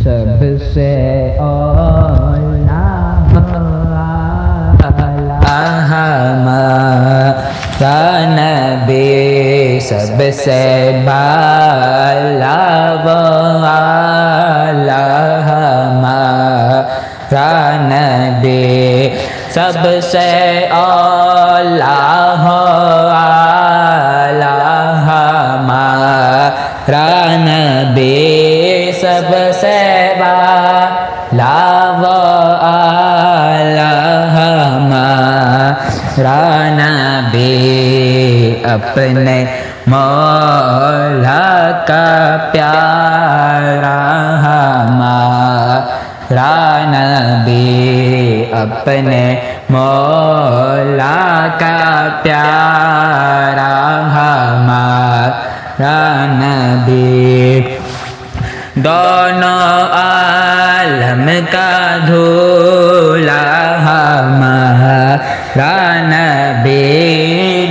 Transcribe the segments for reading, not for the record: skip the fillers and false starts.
سب سے اولا ہمارا نبی، سب سے بالا والا ہمارا نبی، سب سے اولا والا ہمارا نبی، سب سے بالا والا ہمارا نبی، اپنے مولا کا پیارا ہمارا نبی، اپنے مولا کا پیارا ہمارا نبی، دونوں عالم کا دھولا ہمارا نبی،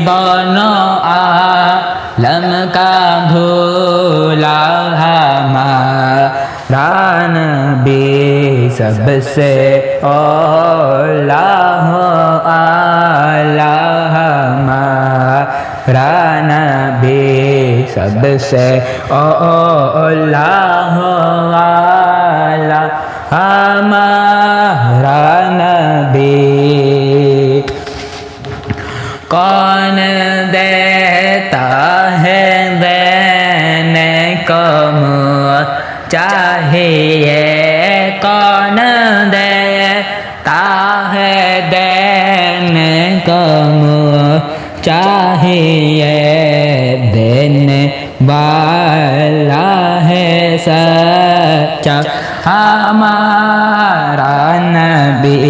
دونوں عالم کا دھولا ہمارا نبی، سب سے اولا اعلیٰ ہمارا نبی، سب سے اولا اعلیٰ ہمارا نبی، کون دیتا ہے دینے کو چاہیے، کون دیتا ہے دینے کو چاہیے، دینے والا ہے سچا ہمارا نبی،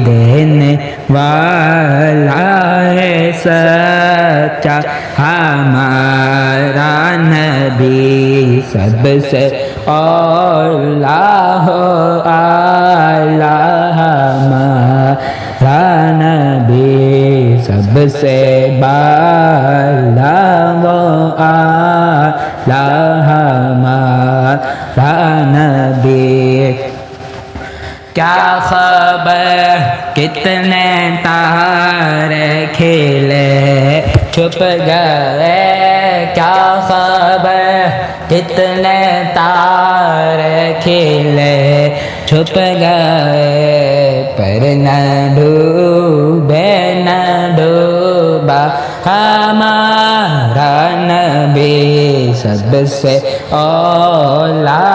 دینے والا ہے سچا ہمارا نبی، سب سے اولا اعلیٰ ہمارا نبی، سب سے بالا اعلیٰ ہمارا نبی، کیا خبر کتنے تارے کھلے چھپ گئے، کیا خبر کتنے تارے کھلے چھپ گئے، پر نہ ڈوبے نہ ڈوبا ہمارا نبی، سب سے اولا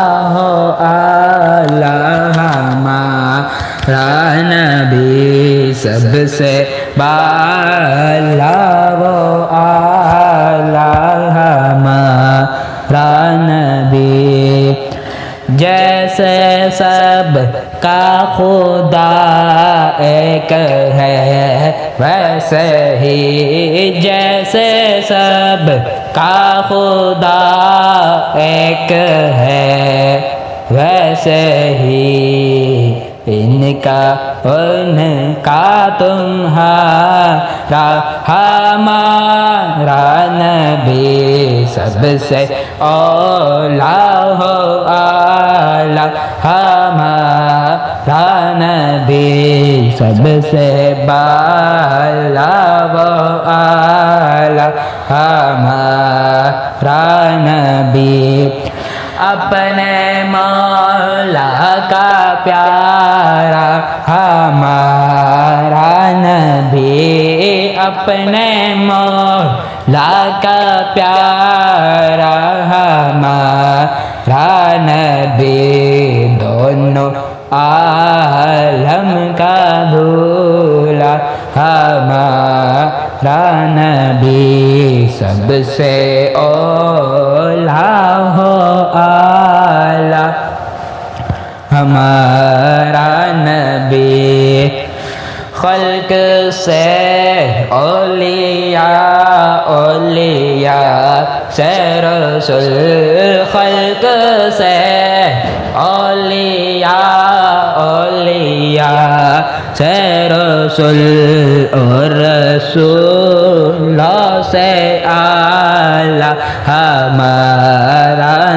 اعلیٰ ہمارا نبی، سب سے بالا اعلیٰ ہمارا نبی، جیسے سب کا خدا ایک ہے ویسے ہی، جیسے سب کا خدا ایک ہے ویسے ہی، ان کا تمہارا ہمارا نبی، سب سے اولا اعلیٰ ہمارا نبی، سب سے بالا اعلیٰ ہمارا نبی، اپنے مولا کا پیارا ہمارا نبی، اپنے مولا کا پیارا ہمارا نبی، دونوں عالم کا دھولا ہمارا نبی، سب سے اولا اعلیٰ ہمارا نبی، خلق سے اولیاء، اولیاء سے رسول، خلق سے اولیاء، اولیاء سے رسول، اور رسولوں سے اعلیٰ ہمارا